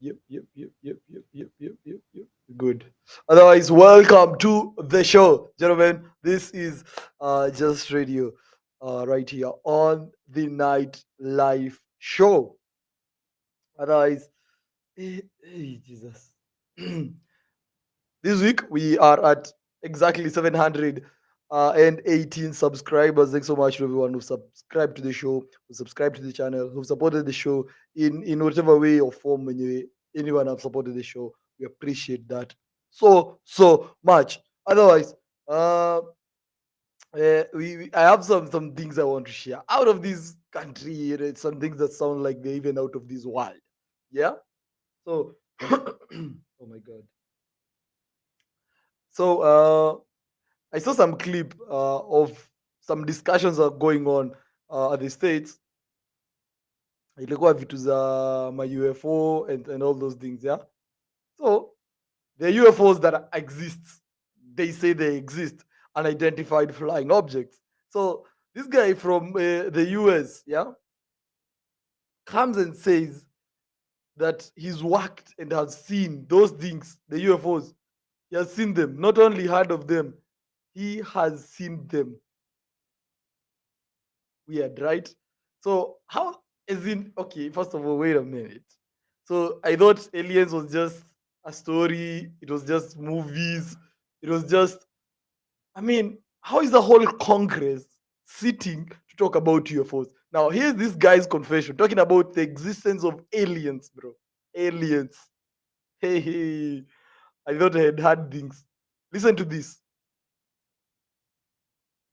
Yep. Good. Otherwise, welcome to the show, gentlemen. This is Just Radio, right here on the Night Live Show. Otherwise, Jesus. This week we are at exactly 718 subscribers. Thanks so much to everyone who subscribed to the show, who subscribed to the channel, who supported the show in whatever way or form. Anyone have supported the show, we appreciate that so much. Otherwise, uh, I have some things I want to share out of this country. Some things that sound like they're even out of this world. Yeah. So, oh my god. So I saw some clip of some discussions are going on at the states, ilikuwa vitu za ma UFO and all those things, yeah. So the UFOs that exist, they say they exist, unidentified flying objects. So this guy from the US, yeah, comes and says that he's worked and has seen those things, the UFOs. He has seen them, not only heard of them, he has seen them. Weird, right? So how is in okay, first of all, wait a minute. So I thought aliens was just a story, it was just movies, it was just I mean, how is the whole Congress sitting to talk about UFOs? Now here's this guy's confession talking about the existence of aliens, bro. Aliens. Hey, I thought I had heard things. Listen to this.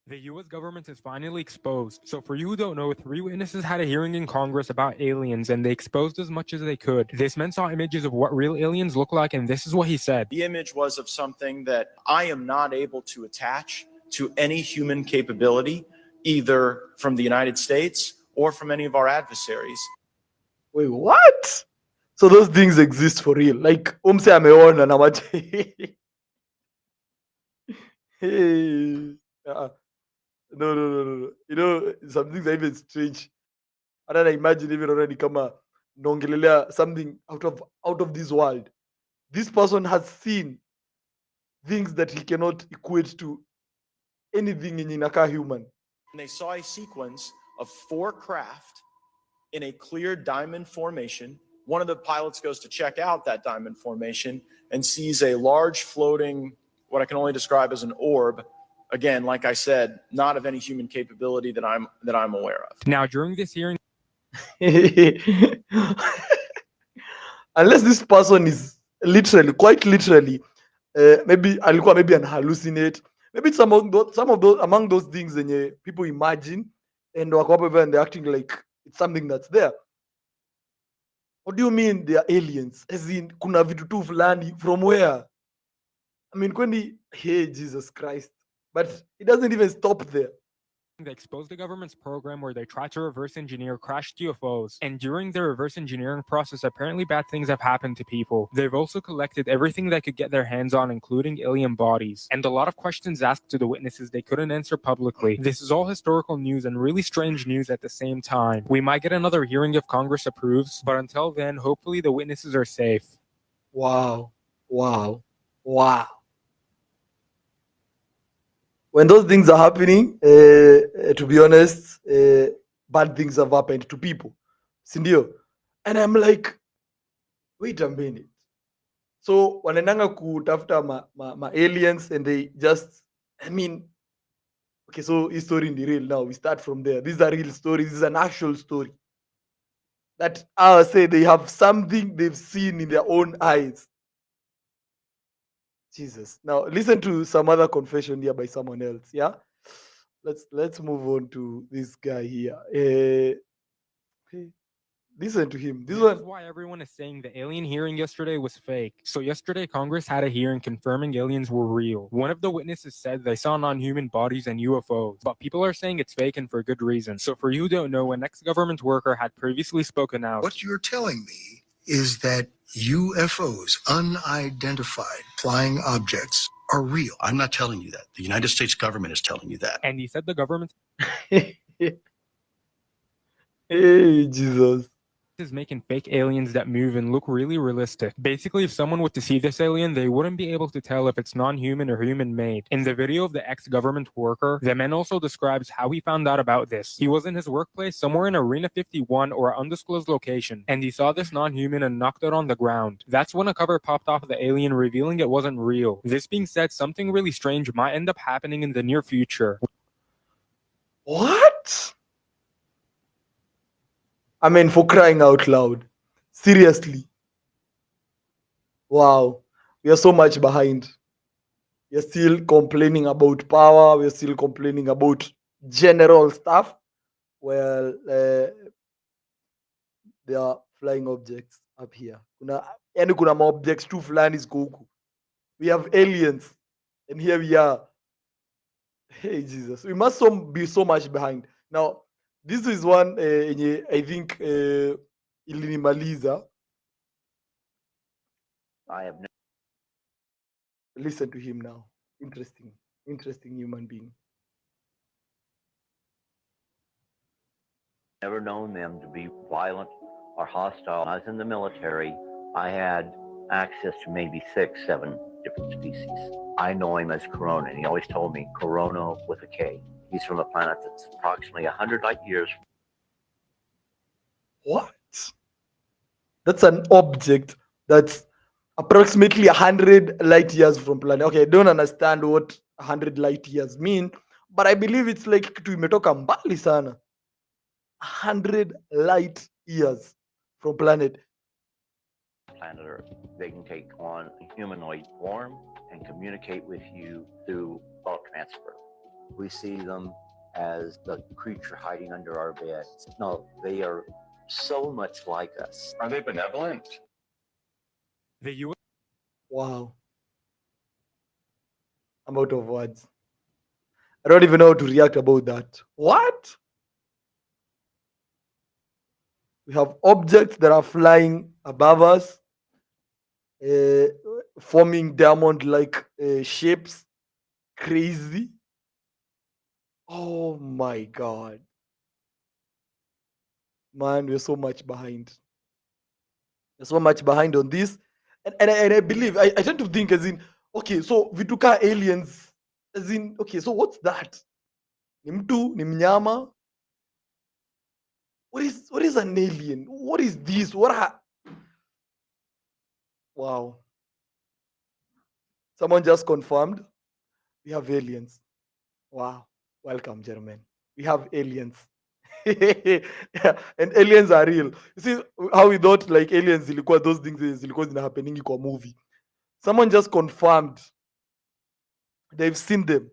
The US government is finally exposed. So, for you who don't know, three witnesses had a hearing in Congress about aliens and they exposed as much as they could. This man saw images of what real aliens look like, and this is what he said. The image was of something that I am not able to attach to any human capability, either from the United States or from any of our adversaries. Wait, what? So those things exist for real. Like umse ameona na macho. Hey. No. You know, some things are even strange. And then I imagine even already kama naongelelea something out of this world. This person has seen things that he cannot equate to anything in inaka human. And they saw a sequence of 4 craft in a clear diamond formation. One of the pilots goes to check out that diamond formation and sees a large floating, what I can only describe as an orb. Again, like I said, not of any human capability that I'm aware of. Now, during this hearing, Unless this person is literally, quite literally, maybe alikuwa maybe an hallucinate. Maybe it's some of those among those things that people imagine and wako hapo and they're acting like it's something that's there. What do you mean they are aliens? As in, kuna vitu tu fulani from where? I mean, hey, Jesus Christ. But it doesn't even stop there. they exposed the government's program where they tried to reverse engineer crashed UFOs. And during the reverse engineering process, apparently bad things have happened to people. They've also collected everything they could get their hands on, including alien bodies. And a lot of questions asked to the witnesses they couldn't answer publicly. This is all historical news and really strange news at the same time. We might get another hearing if Congress approves, but until then, hopefully the witnesses are safe. Wow. When those things are happening, to be honest, bad things have happened to people. Sindio? And I'm like, wait a minute. So wanaendanga kutafuta ma aliens and they just, I mean, okay, so his story in the real now. We start from there. These are real stories. This is an actual story. That I say they have something they've seen in their own eyes. Jesus. Now listen to some other confession here by someone else. Yeah. Let's move on to this guy here. Okay. Listen to him. This This one. is why everyone is saying the alien hearing yesterday was fake. So yesterday, Congress had a hearing confirming aliens were real. One of the witnesses said they saw non-human bodies and UFOs, but people are saying it's fake and for good reason. So for you who don't know, an ex-government worker had previously spoken out. What you're telling me is that UFOs, unidentified flying objects, are real. I'm not telling you that. The United States government is telling you that. And he said the government Hey, Jesus. is making fake aliens that move and look really realistic. Basically, if someone were to see this alien, they wouldn't be able to tell if it's non-human or human-made. In the video of the ex-government worker, the man also describes how he found out about this. He was in his workplace somewhere in Arena 51 or an undisclosed location, and he saw this non-human and knocked it on the ground. That's when a cover popped off of the alien, revealing it wasn't real. This being said, something really strange might end up happening in the near future. What? I mean, for crying out loud. Seriously. Wow. We are so much behind. We are still complaining about power. We are still complaining about general stuff. Well, there are flying objects up here. Kuna objects tu fulani ziko huku. We have aliens. And here we are. Hey, Jesus. We must be so much behind. Now, this is one I think ilinimaliza. I have Listen to him now. Interesting human being. never known them to be violent or hostile. When I was in the military, I had access to maybe 6, 7 different species. I know him as Corona, and he always told me Corona with a K. He's from a planet that's approximately 100 light years. What? That's an object that's approximately 100 light years from planet. Okay, I don't understand what 100 light years mean, but I believe it's like kitu imetoka mbali sana. 100 light years from planet Earth. They can take on a humanoid form and communicate with you through thought transfer. We see them as the creature hiding under our beds. No, they are so much like us. Are they benevolent? The U.S. Wow. I'm out of words. I don't even know how to react about that. What? We have objects that are flying above us, forming diamond-like shapes. Crazy. Oh my God. Man, we're so much behind. We're so much behind on this. And I believe, I tend to think as in, okay, so vituka aliens, as in, okay, so what's that? Ni mtu, ni mnyama. What is an alien? What is this? Wow. Someone just confirmed we have aliens. Wow. Welcome, gentlemen. We have aliens. Yeah, and aliens are real. You see how we thought like aliens zilikuwa those things zilikuwa zina happening kwa movie. Someone just confirmed they've seen them.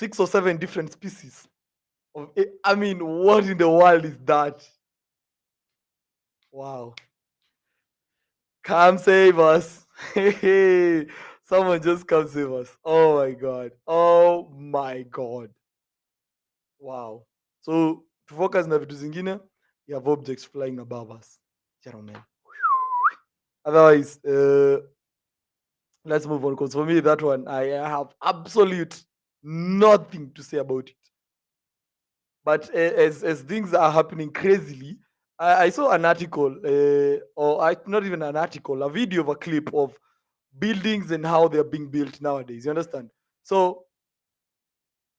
6 or 7 different species. I mean, what in the world is that? Wow. Come save us. Someone just come save us. Oh my God. Oh my God. Wow. So to focus na vitu zingine, we have objects flying above us. Gentlemen. Otherwise, let's move on, because for me, that one, I have absolute nothing to say about it. But as things are happening crazily, I saw an article, not even an article, a video of a clip of buildings and how they're being built nowadays. You understand? So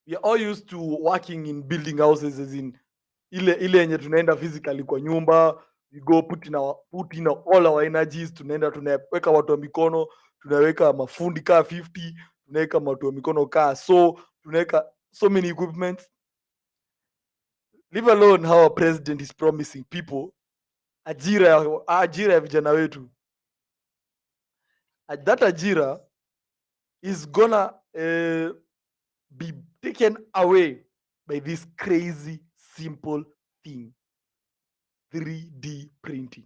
we are all used to working in building houses, as in ile yenye tunaenda physically kwa nyumba, we go put in all our energies, tunaenda tunaweka watu wa mikono, tunaweka mafundi kaa 50, tunaweka watu wa mikono kaa, so tunaweka so many equipments. Leave alone how our president is promising people ajira ya vijana wetu. That ajira is gonna be taken away by this crazy simple thing, 3D printing.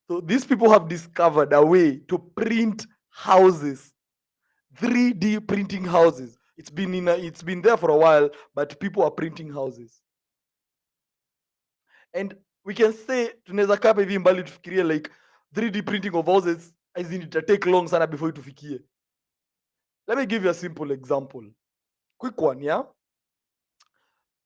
So these people have discovered a way to print houses, 3D printing houses. It's been there for a while, but people are printing houses. And we can say tunaweza kaa hivi mbali tufikirie like 3D printing of houses, as in it take long sana before tufikie. Let me give you a simple example. Quick one, yeah?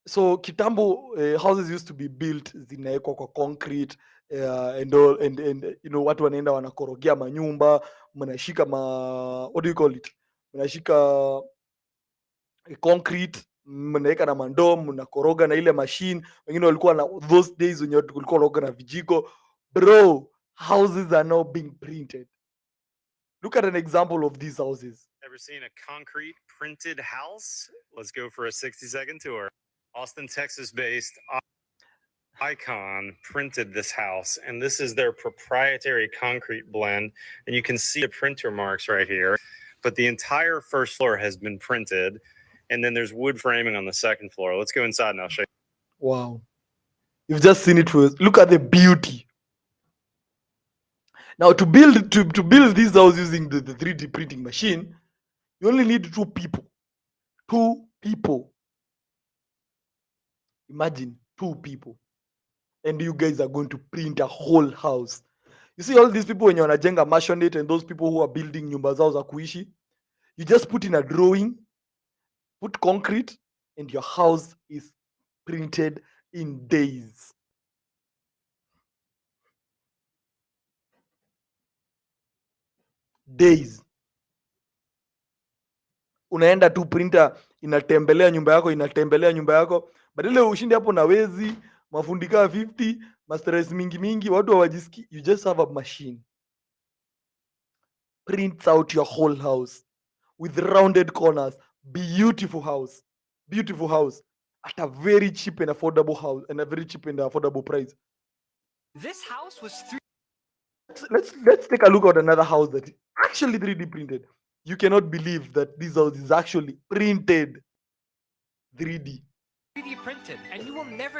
So kitambo, houses used to be built zinawekwa kwa concrete, and all, and watu wanaenda wanakorogea manyumba, mnashika what do you call it, mnashika concrete, mnaweka na mandoo, mnakoroga na ile machine. Wengine walikuwa na those days wenye kulikuwa koroga na vijiko. Bro, houses are now being printed. Look at an example of these houses. Ever seen a concrete printed house? Let's go for a 60-second tour. Austin, Texas-based Icon printed this house, and this is their proprietary concrete blend. And you can see the printer marks right here, but the entire first floor has been printed. And then there's wood framing on the second floor. Let's go inside and I'll show you. Wow. You've just seen it first. Look at the beauty. Now, to build this house using the 3D printing machine, you only need 2 people. 2 people. Imagine 2 people. And you guys are going to print a whole house. You see all these people when you're wanajenga maisonette, and those people who are building nyumba zao za kuishi, you just put in a drawing, put concrete, and your house is printed in days. Days. Unaenda tu printer inatembelea nyumba yako, badala ushinde hapo na wezi mafundika 50 mastress mingi watu hawajisikii. You just have a machine prints out your whole house with rounded corners. Beautiful house at a very cheap and affordable house, and a very cheap and affordable price. This house was Let's take a look at another house that is actually 3D printed. You cannot believe that this house is actually printed 3D. 3D printed, and you will never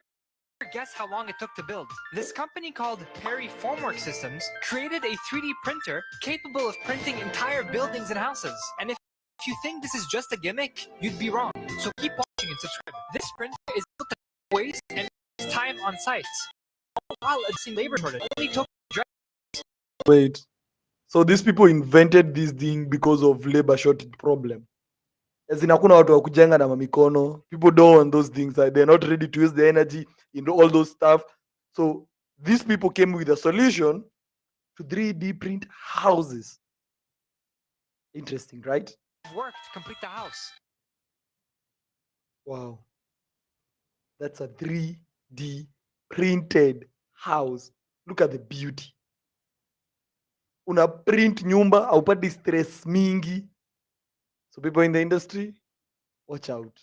guess how long it took to build. This company called Perry Formwork Systems created a 3D printer capable of printing entire buildings and houses. And if you think this is just a gimmick, you'd be wrong. So keep watching and subscribe. This printer is built to waste and time on sites, while addressing labor shortage. It only took Wait, so these people invented this thing because of labor shortage problem? As in, hakuna watu wa kujenga na mamikono. People don't want those things. They're not ready to use the energy in all those stuff. So these people came with a solution to 3D print houses. Interesting, right? work to complete the house. Wow. That's a 3D printed house. Look at the beauty. Una print nyumba, haupati stress mingi. So people in the industry, watch out.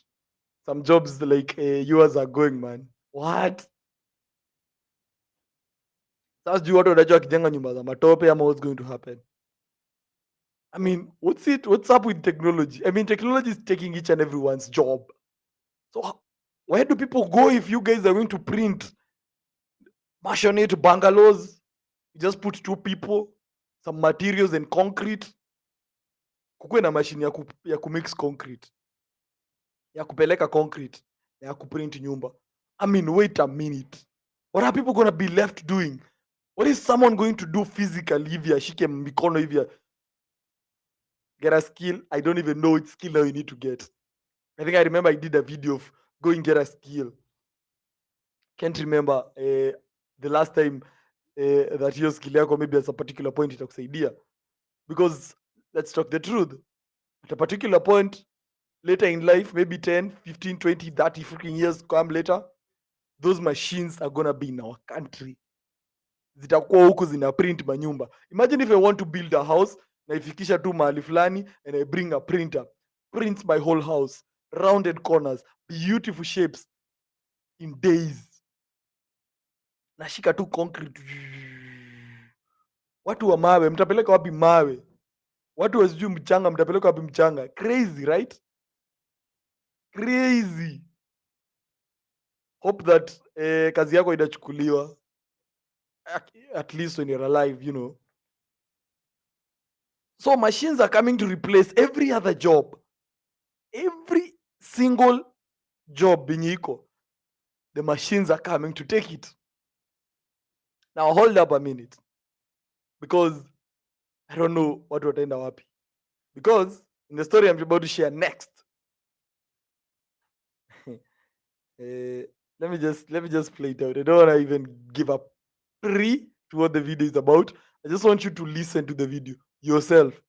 Some jobs like yours are going, man. What? Sasa juu watu wanajua kijenga nyumba za matope ama what's going to happen? I mean, what's up with technology? I mean, technology is taking each and everyone's job. So where do people go if you guys are going to print maisonette bungalows? You just put 2 people, some materials and concrete. Kukuwe na machine ya kumix concrete, ya kupeleka concrete, ya kuprint nyumba. I mean, wait a minute. What are people going to be left doing? What is someone going to do physically hivi ashike mikono hivi? Get a skill? I don't even know which skill now you need to get. I think I remember I did a video of go and get a skill. Can't remember the last time that hiyo skill yako maybe at a particular point itakusaidia. Because let's talk the truth. At a particular point later in life, maybe 10, 15, 20, 30 freaking years come later, those machines are gonna be in our country. Zitakuwa huku zina print manyumba. Imagine if I want to build a house, naifikisha tu mahali fulani and I bring a printer, prints my whole house, rounded corners, beautiful shapes in days. Nashika tu concrete. Watu wa mawe, mtapeleka wapi mawe? Watu wasijui mchanga, mtapeleka wapi mchanga? Crazy, right? Crazy. Hope that kazi yako inachukuliwa at least when you're alive, you know. So machines are coming to replace every other job. Every single job binyiko, the machines are coming to take it. Now hold up a minute, because I don't know what wataenda wapi. Because in the story I'm about to share next, Let me just play it out. I don't want to even give up pre to what the video is about. I just want you to listen to the video yourself.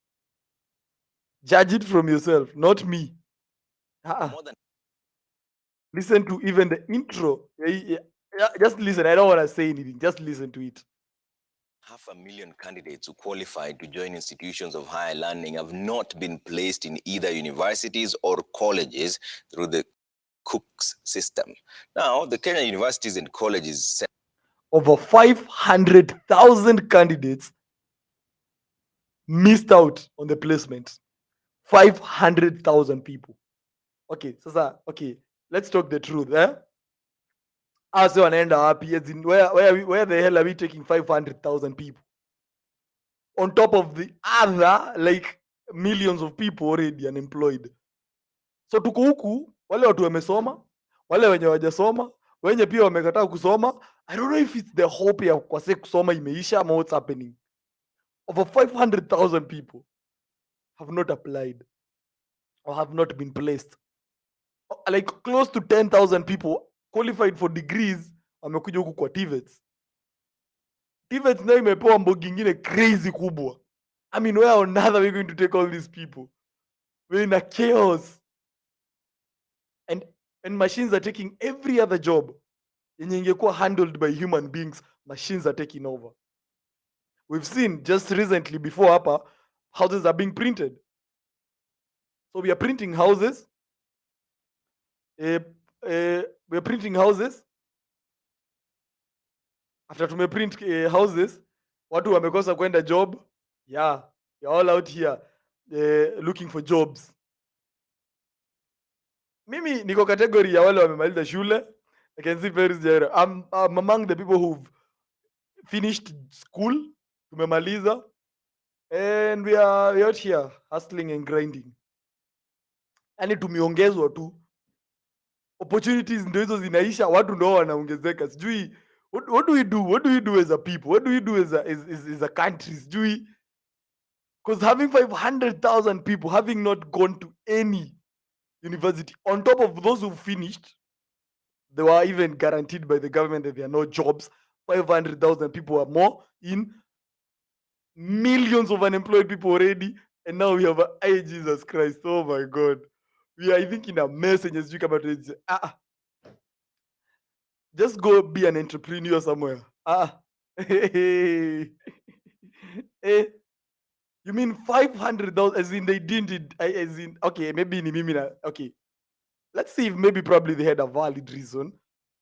Judge it from yourself, not me. More than Listen to even the intro. Just listen. I don't want to say anything. Just listen to it. 500,000 candidates who qualified to join institutions of higher learning have not been placed in either universities or colleges through the Cook's system. Now, the Kenya universities and colleges Over 500,000 candidates missed out on the placement. 500,000 people. Okay, okay, let's talk the truth. As you wanaenda wapi? As in, where the hell are we taking 500,000 people on top of the other like millions of people already unemployed? So tuko huku, wale watu wamesoma, wale wenye wajasoma, wenye pia wamekataa kusoma. I don't know if it's the hope ya kwase kusoma imeisha ama what's happening. Over 500,000 people have not applied or have not been placed. Like close to 10,000 people qualified for degrees wamekuja huku kwa TVETs. TVETs nayo imepewa mbogi ingine crazy kubwa. I mean, where on earth are we going to take all these people? We're in a chaos. And machines are taking every other job yenye ingekuwa handled by human beings. Machines are taking over. We've seen just recently before hapa, houses are being printed. So we are printing houses. We are printing houses. After tumeprint houses, watu wamekosa kwenda job. Yeah, you're all out here looking for jobs. Mimi niko category ya wale wamemaliza shule. I can see very zero. I'm among the people who've finished school. Tumemaliza. And we are out here hustling and grinding. Yani tumeongezwa tu. Opportunities ndio hizo zinaisha, watu ndio wanaongezeka. Sijui what do we do? What do we do as a people? What do we do as a country? Sijui, because having 500,000 people having not gone to any university, on top of those who finished, they were even guaranteed by the government that there are no jobs. 500,000 people are more in millions of unemployed people already, and now we have Jesus Christ. Oh my God, we are, I think, in a mess. And just about it, just go be an entrepreneur somewhere. You mean 500,000? As in they didn't? As in, okay, maybe in Mimina. Okay, let's see if maybe probably they had a valid reason.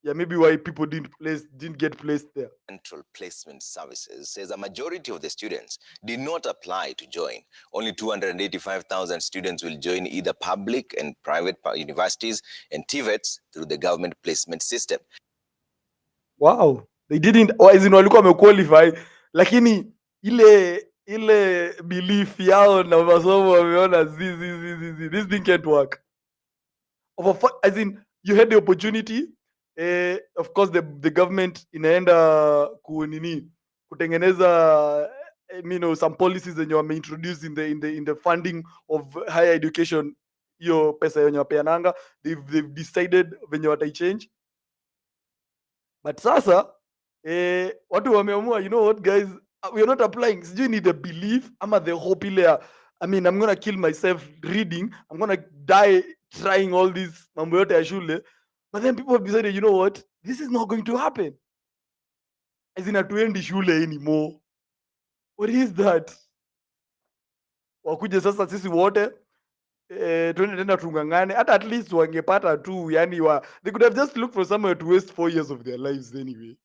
Yeah, maybe why people didn't get placed there. Central Placement Services says a majority of the students did not apply to join. Only 285,000 students will join either public and private universities and TVETs through the government placement system. Wow, they didn't, as in walikuwa wamequalify, lakini ile belief yao na masomo wameona this thing can't work. As in, you had the opportunity. Of course the government inaenda kutengeneza some policies zenye wameintroduce in the funding of higher education. Hiyo pesa yenye wapeananga, they've decided venye wataichange. But sasa watu wameamua, you know what guys, we are not applying. Sijui you need the belief ama the hope ile. I mean, I'm gonna kill myself reading, I'm gonna die trying all this mambo yote ya shule. But then people have decided, you know what, this is not going to happen. As in, hatuendi shule anymore. What is that? Wakuje sasa sisi wote tuende tena tungangane. Hata at least wangepata tu, yani they could have just looked for somewhere to waste 4 years of their lives anyway.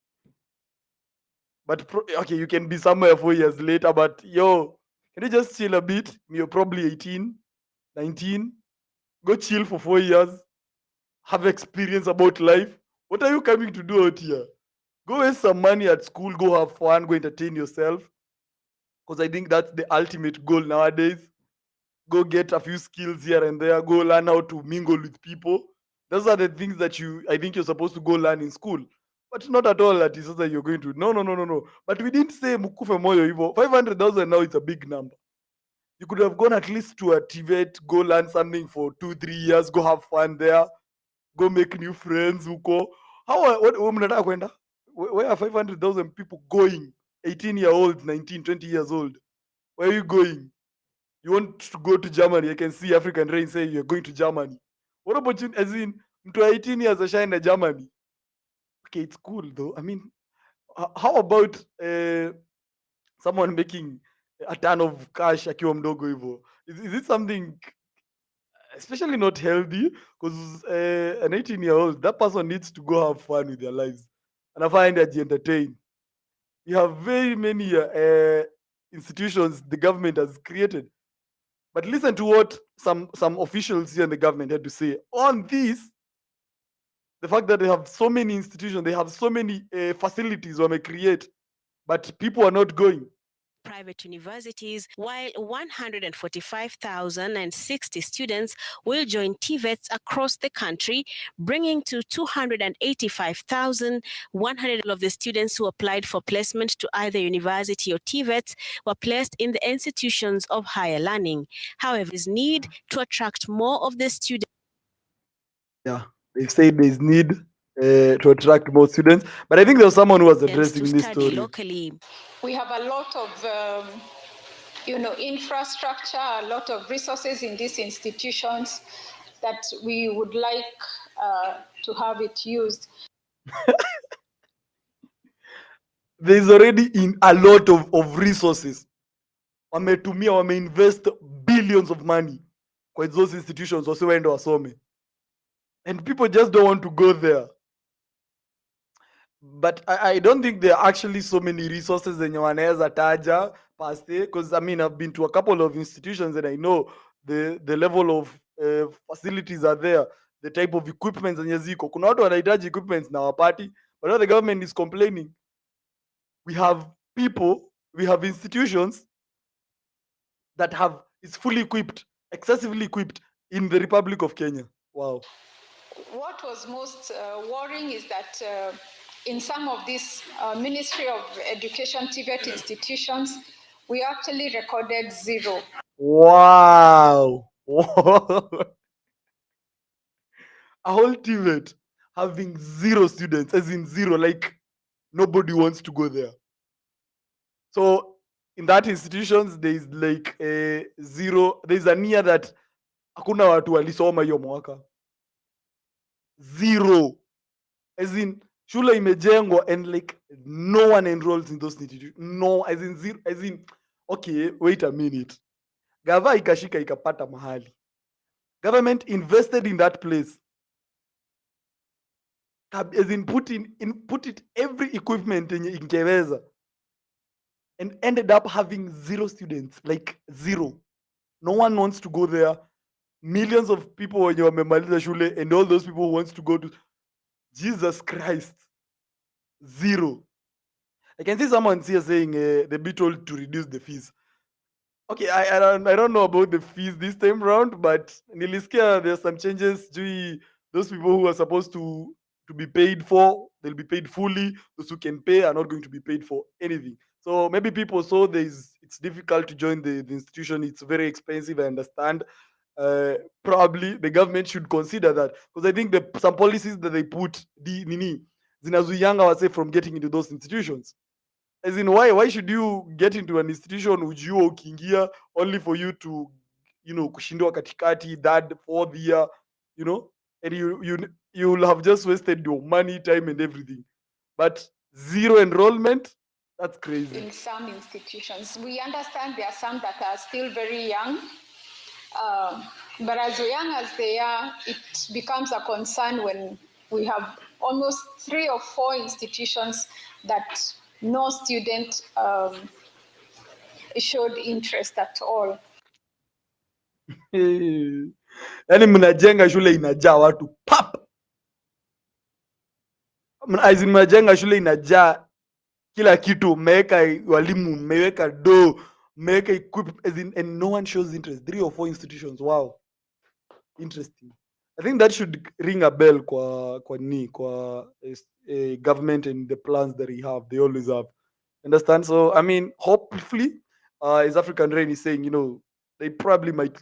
But okay, you can be somewhere 4 years later, but yo, can you just chill a bit? You're probably 18, 19. Go chill for 4 years. Have experience about life. What are you coming to do out here? Go waste some money at school. Go have fun. Go entertain yourself. Because I think that's the ultimate goal nowadays. Go get a few skills here and there. Go learn how to mingle with people. Those are the things that I think you're supposed to go learn in school. But not at all that is that you're going to. No. But we didn't say mukufe moyo hivyo. 500,000 now is a big number. You could have gone at least to a TVET, go learn something for 2-3 years, go have fun there. go make new friends huko. What mnataka kwenda? Where are 500,000 people going? 18-year-olds, 19, 20 years old. Where are you going? You want to go to Germany? I can see African Rain say you're going to Germany. What about you? As in, mtu wa 18 years ashaenda Germany. Okay, it's cool though. I mean, how about someone making a ton of cash akiwa mdogo hivyo? Is it something especially not healthy? Because an 18-year-old, that person needs to go have fun with their lives. And I find that entertain. You have very many institutions the government has created. But listen to what some officials here in the government had to say on this. The fact that they have so many institutions, they have so many facilities where they create, but people are not going. Private universities, while 145,060 students will join TVETs across the country, bringing to 285,100 of the students who applied for placement to either university or TVETs were placed in the institutions of higher learning. However, there is need to attract more of the students. Yeah, they say there's need to attract more students, but I think there was someone who was addressing this story locally. We have a lot of infrastructure, a lot of resources in these institutions that we would like to have it used. There's already in a lot of resources. Wameinvest billions of money kwa those institutions wasiwaende wasome, and people just don't want to go there. But I don't think there are actually so many resources zenye wanaweza taja per se, because I mean I've been to a couple of institutions and I know the level of facilities are there, the type of equipment zenye ziko. Kuna watu wanahitaji equipments na wapati, but now the government is complaining. We have people, we have institutions that is fully equipped, excessively equipped in the Republic of Kenya. Wow. What was most worrying is that in some of these Ministry of Education TVET institutions, we actually recorded 0. Wow. A whole TVET having 0 students, as in 0, like nobody wants to go there. So in that institutions, there's like a 0, there's a near that hakuna watu walisoma hiyo mwaka. 0. As in shule imejengwa and like no one enrolls in those institutions. No, as in 0, as in okay, wait a minute. Gava ikashika ikapata mahali. Government invested in that place. As in put it every equipment yenye ingeweza, and ended up having 0 students, like 0. No one wants to go there. Millions of people wenye wamemaliza shule, and all those people who wants to go to Jesus Christ, 0. I can see someone here saying they be told to reduce the fees. Okay, I don't know about the fees this time round, but nilisikia there's some changes. Those people who are supposed to be paid for, they'll be paid fully. Those who can pay are not going to be paid for anything. So maybe people saw it's difficult to join the institution. It's very expensive. I understand. Probably the government should consider that, because I think some policies that they put zinazuianga wase from getting into those institutions. As in, why should you get into an institution ujua ukiingia only for you to kushindwa katikati, that 4th year, and you'll have just wasted your money, time and everything. But 0 enrollment, that's crazy. In some institutions, we understand there are some that are still very young, but as young as they are, it becomes a concern when we have almost 3 or 4 institutions that no student showed interest at all. Yani mnajenga shule inajaa watu pap, mnajenga shule inajaa kila kitu, mmeweka walimu, mmeweka do, mmeweka equipment, and no one shows interest. 3 or 4 institutions. Wow, interesting. I think that should ring a bell kwa government and the plans that they always have. Understand? So I mean, hopefully, as African Rain is saying, they probably might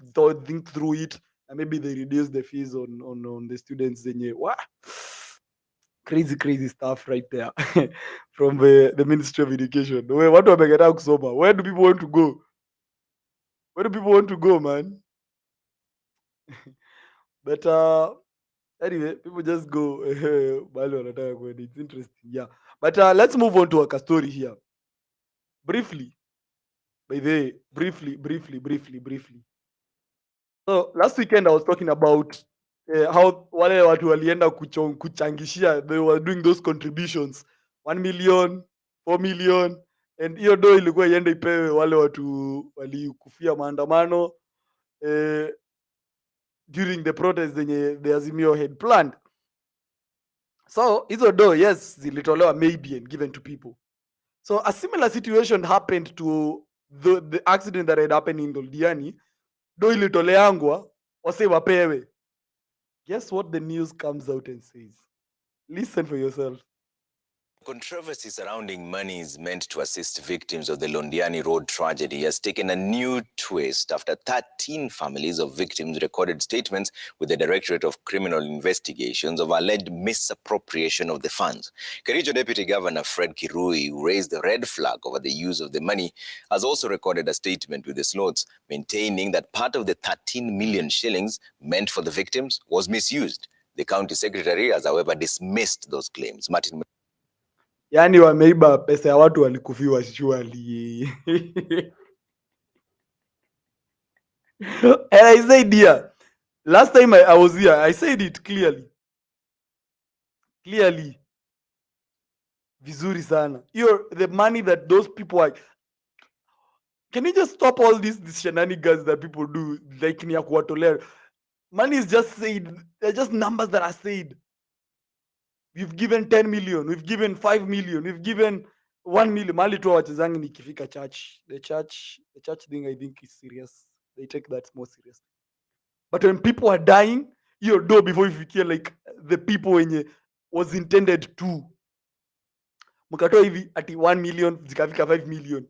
think through it and maybe they reduce the fees on the students zenye crazy stuff right there from the Ministry of Education. Watu wamekataa kusoma. Where do people want to go? Where do people want to go, man? But anyway, people just go mahali wanataka kwenda. It's interesting, yeah. But let's move on to a story here. Briefly, by the way, briefly. So last weekend I was talking about how wale watu walienda kuchangishia, they were doing those contributions 1 million, 4 million, and hiyo do ilikuwa iende ipewe wale watu walikufia maandamano during the protest zenye the Azimio had planned. So hizo do, yes, zilitolewa maybe and given to people. So a similar situation happened to the accident that had happened in Doldiani. Do ilitoleangwa wase wapewe. Guess what the news comes out and says? Listen for yourself. Controversy surrounding monies meant to assist victims of the Londiani Road tragedy has taken a new twist after 13 families of victims recorded statements with the Directorate of Criminal Investigations of alleged misappropriation of the funds. Kericho Deputy Governor Fred Kirui, who raised the red flag over the use of the money, has also recorded a statement with the slots maintaining that part of the 13 million shillings meant for the victims was misused. The county secretary has, however, dismissed those claims. Martin Yani wameiba pesa ya watu walikufiwa surely. And I said here, last time I was here, I said it clearly. Vizuri sana. The money that those people are... Can you just stop all these shenanigans that people do? Like ni ya kuwatolea. Money is just said. They're just numbers that are said. We've given 10 million, we've given 5 million, we've given 1 million. Mali tu wachezangi nikifika church. The church thing I think is serious. They take that more serious. But when people are dying, you do before you feel like the people wenye was intended to. Mkatoa hivi ati 1 million, zikafika 5 million.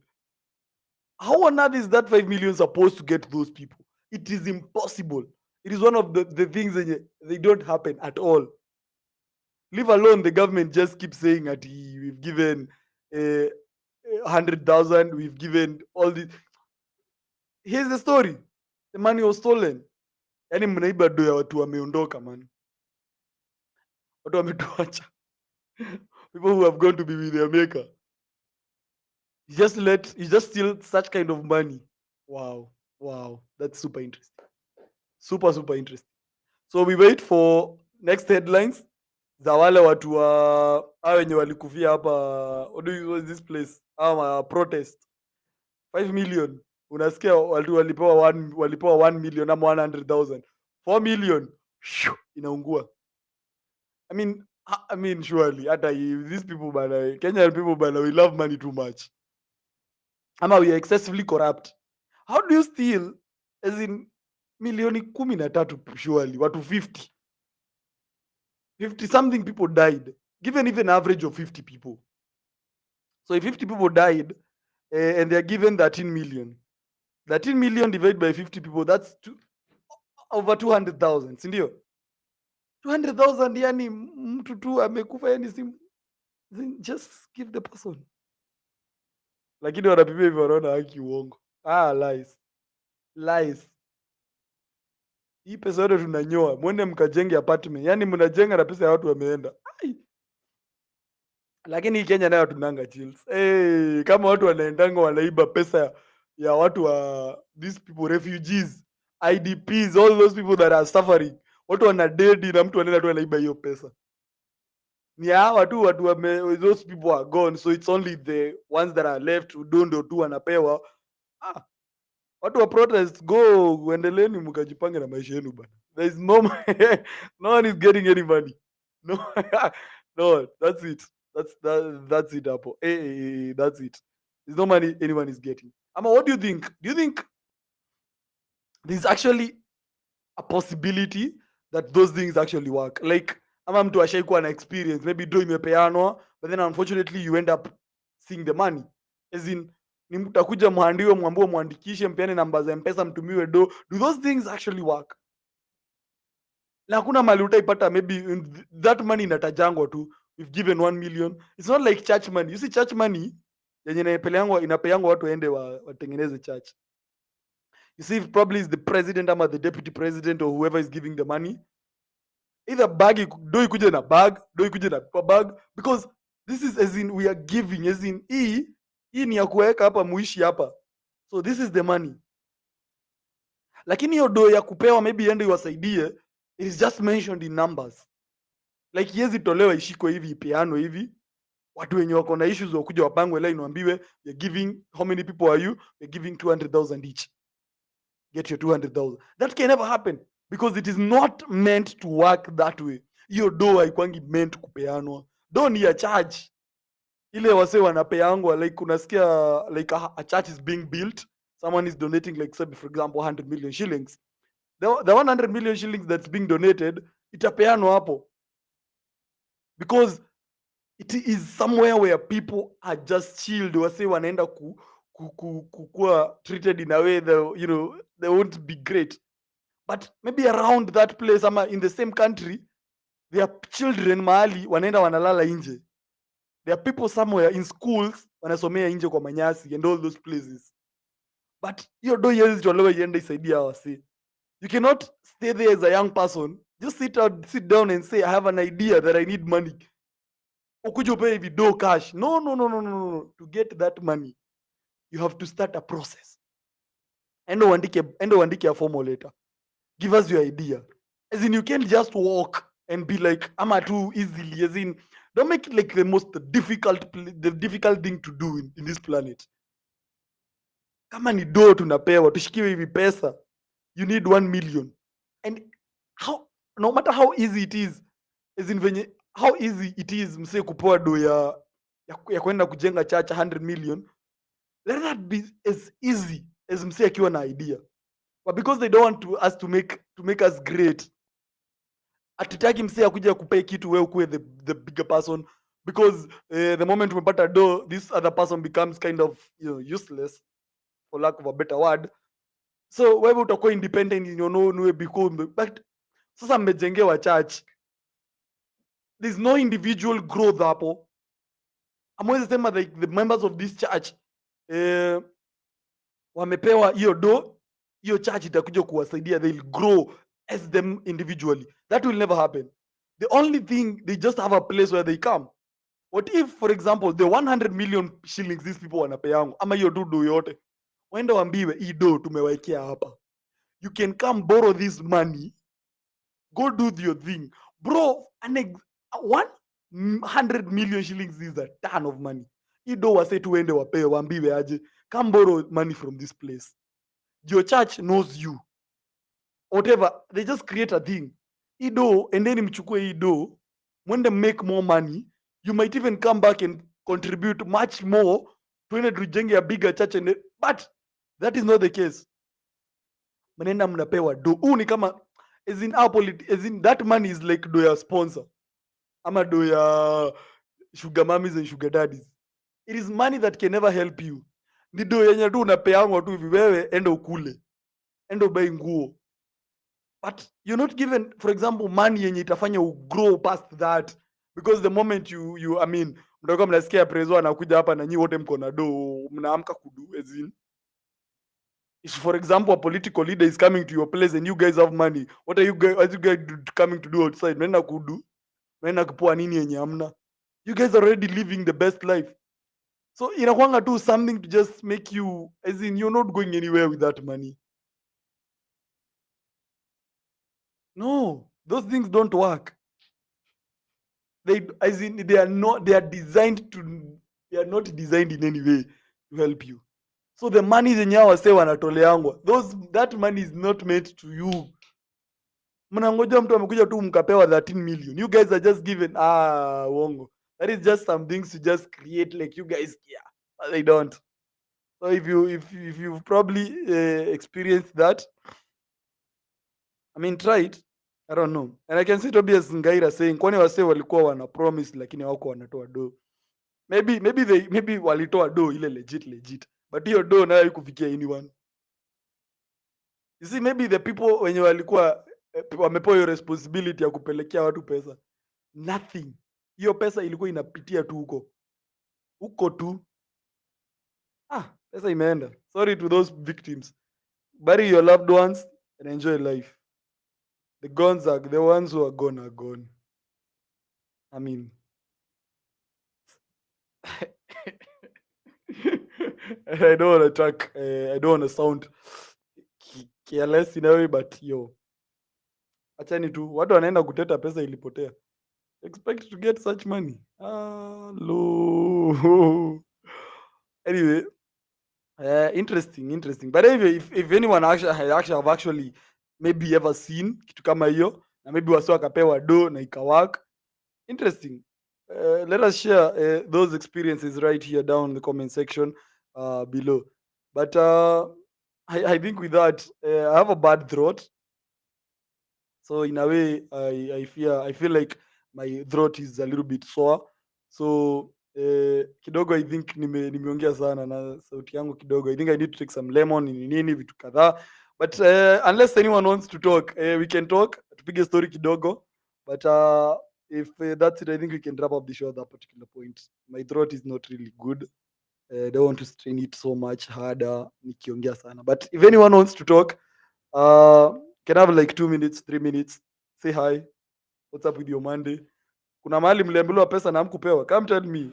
How on earth is that 5 million supposed to get those people? It is impossible. It is one of the things that they don't happen at all. Leave alone the government just keeps saying that we've given 100,000, we've given all this. Here's the story. The money was stolen. Yani mnaiba do ya watu wameondoka, man. Watu wametuacha. People who have gone to be with their maker. You just steal such kind of money. Wow. That's super interesting. Super interesting. So we wait for next headlines za wale watu hao wenye walikufia hapa, what do you call this place, protest 5 million. Unasikia watu walipewa 1 million ama 100,000. 4 million inaungua. I mean surely hata these people bana, Kenyan people bana, we love money too much. Ama we are excessively corrupt. How do you steal as in milioni 13 surely watu 50 something people died, given even average of 50 people. So if 50 people died and they're given 13 million divided by 50 people, that's over 200,000, si ndio? 200,000 yani mtu tu amekufa, yani just give the person. Lakini wanapimia hivyo, wanaona haki uongo. Lies. Hii pesa yote tunanyoa, mwende mkajenge apartment. Yani mnajenga na pesa ya watu wameenda. Lakini Kenya nayo tunanga chills. Kama watu wanaendanga wanaiba pesa ya watu wa these people, refugees, IDPs, all those people that are suffering. Watu wana dead na mtu anaenda tu anaiba hiyo pesa. Ni hawa tu watu those people are gone, so it's only the ones that are left who don't tu wanapewa. Watu wa protest, go endeleeni mkajipange na maisha yenu bana. There is no one is getting any money. No, that's it. That's it, Apple. That's it. There's no money anyone is getting. Ama, what do you think? Do you think there's actually a possibility that those things actually work? Like, ama mtu ashaikuwa na experience, maybe do imepeanwa, but then unfortunately you end up seeing the money. As in, ni mtakuja mwandiwe, mwambie muandikishe, mpeane namba za M-Pesa, mtumiwe do. Do those things actually work? na hakuna mali utaipata. Maybe that money inatajangwa tu, we've given 1 million. It's not like church money. You see, church money yenye inapeangwa watu waende watengeneze church. You see, probably is the president ama the deputy president or whoever is giving the money. Either bag do ikuje na bag, do ikuje na bag, because this is as in we are giving, as in hii ni ya kuweka hapa muishi hapa. So this is the money. Lakini hiyo do ya kupewa maybe iende iwasaidie, it is just mentioned in numbers. Like yezi tolewa ishikwe hivi ipeano hivi. Watu wenye wako na issues wakuja wapangwe line waambiwe we are giving, how many people are you? We are giving 200,000 each. Get your 200,000. That can never happen because it is not meant to work that way. Hiyo do haikwangi meant kupeanwa. Do ni ya charge. Ile wase wanapeangwa, like unasikia like a church is being built, someone is donating, like say for example 100 million shillings. The 100 million shillings that's being donated itapeanwa hapo because it is somewhere where people are just chilled. Wase wanaenda kuwa treated in a way that, you know, they won't be great. But maybe around that place ama in the same country, there are children mahali wanaenda wanalala nje. There are people somewhere in schools wanasomea nje kwa manyasi and all those places. But hiyo do yezi tolewa iende isaidia wase. You cannot stay there as a young person. Just sit down and say, I have an idea that I need money. Ukuje upewe hivi do cash. No. To get that money, you have to start a process. Endo uandike a formal letter. Give us your idea. As in, you can't just walk and be like, I'm too easily. As in, don't make it like the most difficult thing to do in this planet. Kama ni do tunapewa, tushikiwe hivi pesa. You need 1 million. And no matter how easy it is, as in how easy it is mse kupewa do ya kwenda kujenga church 100 million, let that be as easy as mse akiwa na idea. But because they don't want us to make us great, atitaki mse akuja kupea kitu wewe ukuwe the bigger person, because the moment umepata do, this other person becomes kind of, you know, useless for lack of a better word. So wewe utakuwa independent in your own way because, but sasa mmejengewa church, there's no individual growth hapo. Amwezi sema like the members of this church wamepewa hiyo do, hiyo church itakuja kuwasaidia, they'll grow as them individually. That will never happen. The only thing, they just have a place where they come. What if, for example, the 100 million shillings these people wanapeangu ama hiyo do yote waende waambiwe hii do tumewekea hapa, you can come borrow this money, go do your thing bro. 100 million shillings is a ton of money. Hii do wase tuende wapewe waambiwe aje, come borrow money from this place. Your church knows you, whatever, they just create a thing. Hii do, and then mchukue hii do, when they make more money, you might even come back and contribute much more to tujenge a bigger church. But that is not the case. Mnaenda mnapewa do. Ni kama as in our as in that money is like do ya sponsor ama do ya sugar mummies and sugar daddies. It is money that can never help you. Ni do yenye tu unapeangwa tu hivi, wewe enda ukule, enda ubai nguo. But you're not given, for example, money yenye itafanya grow past that, because the moment you I mean, mtakuwa mnasikia prezo anakuja hapa na nyinyi wote mko na do, mnaamka kudu. As in, if for example a political leader is coming to your place and you guys have money, what are you guys coming to do outside? Mnaenda kudu, mnaenda kupoa nini yenye hamna? You guys are already living the best life. So inakuanga tu something to just make you, as in, you're not going anywhere with that money. No, those things don't work. They are not designed in any way to help you. So the money zenye wase wanatoleangwa, that money is not meant to you. Mnangoja mtu amekuja tu mkapewa 13 million. You guys are just given uongo. That is just some things to just create like you guys care. But they don't. So if you've probably experienced that, I mean, try it. I don't know. And I can see Tobias Ngaira saying, kwani wase walikuwa wana promise lakini wako wanatoa do. Maybe walitoa do ile legit. But hiyo do nayo haikufikia anyone. You see, maybe the people wenye walikuwa wamepewa hiyo responsibility ya kupelekea watu pesa. Nothing. Hiyo pesa ilikuwa inapitia tu huko tu. Pesa imeenda. Sorry to those victims. Bury your loved ones and enjoy life. The ones who are gone. I mean, I don't want to talk. I don't want to sound careless in a way, but yo, achani tu, watu wanaenda kuteta, pesa ilipotea. Expect to get such money? Low. Anyway, interesting. But anyway, if anyone have actually maybe ever seen kitu kama hiyo, na maybe wasi wakapewa do na ikawak, interesting. Let us share those experiences right here down in the comment section below. But I think with that, I have a bad throat. So in a way, I feel like my throat is a little bit sore. So kidogo I think nimeongea sana na sauti yangu kidogo. I think I need to take some lemon nini vitu kadhaa. But unless anyone wants to talk, we can talk. Tupige story kidogo. But if that's it, I think we can wrap up the show at that particular point. My throat is not really good. I don't want to strain it so much harder nikiongea sana. But if anyone wants to talk, can I have like 2 minutes, 3 minutes? Say hi. What's up with your Monday? Kuna mahali mliambiliwa pesa na hamkupewa? Come tell me.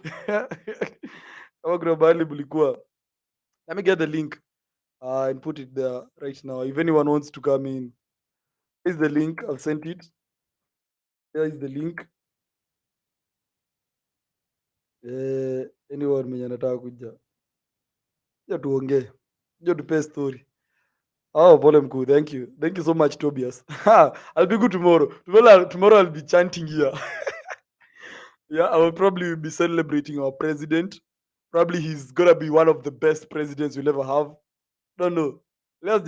Kama kuna mahali mlikuwa. Let me get the link and put it there right now. If anyone wants to come in, here's the link. I've sent it. Here is the link. Anyone mwenye anataka kuja. Ja tuongee. Ja tupe story. Oh, pole mkuu. Thank you. Thank you so much, Tobias. I'll be good tomorrow. Tomorrow I'll be chanting here. Yeah, I will probably be celebrating our president. Probably he's gonna be one of the best presidents we'll ever have. Don't know. I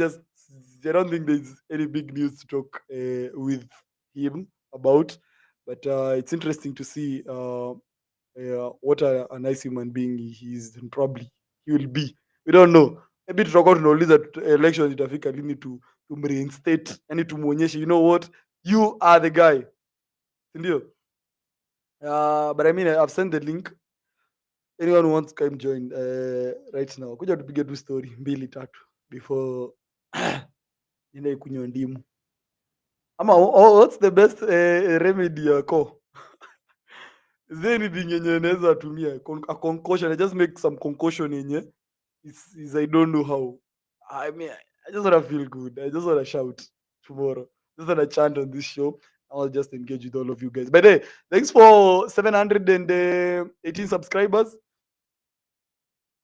don't think there's any big news to talk with him about. But it's interesting to see what a nice human being he is, and probably he will be. We don't know. Maybe tutakuwa tunauliza election itafika lini to reinstate, yani tumuonyeshe, you know what, you are the guy, ndio. But I mean, I've sent the link. Anyone who wants to come join right now, kuja tupige tu story mbili tatu before niende kunywa ndimu. Ama what's the best remedy yako? Is there anything yenye naweza tumia? A concoction. I just make some concoction yenye is I don't know how. I mean, I just want to feel good. I just want to shout tomorrow. Just want to chant on this show. I'll just engage with all of you guys. But hey, thanks for 718 subscribers.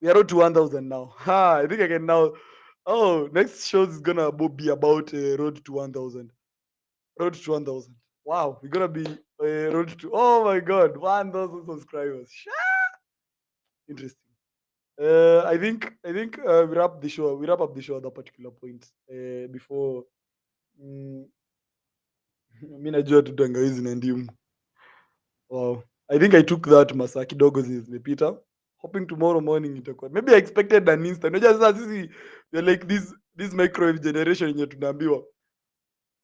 We are on to 1,000 now. I think I can now. Oh, next show is gonna be about road to 1,000. Road to 1,000. Wow, we're gonna be road to. Oh my God, 1,000 subscribers. Interesting. I think we wrap up the show at that particular point before mi najua tu tangawizi na ndimu. Wow, I think I took that masaa kidogo zimepita. Hoping tomorrow morning itakuwa. Maybe I expected an instant. Unajua sasa sisi we are like this microwave generation yenye tunaambiwa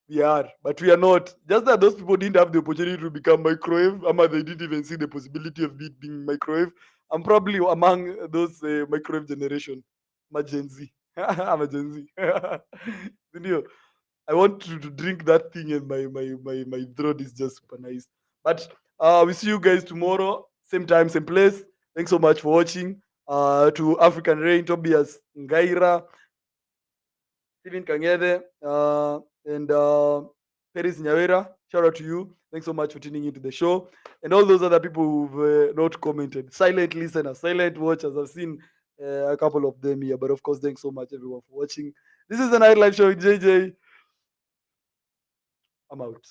we are, but we are not. Just that those people didn't have the opportunity to become microwave, ama they didn't even see the possibility of it being microwave. I'm probably among those microwave generation. I'm a Gen Z. I'm a Gen Z. Ndio. I want to drink that thing, and my throat is just super nice. But we see you guys tomorrow, same time, same place. Thanks so much for watching. To African Rain, Tobias Ngaira, Steven Kangede, and Peris Nyawera. Shout out to you. Thanks so much for tuning into the show. And all those other people who've not commented. Silent listeners, silent watchers. I've seen a couple of them here. But of course, thanks so much, everyone, for watching. This is the Night Live Show with JJ. I'm out.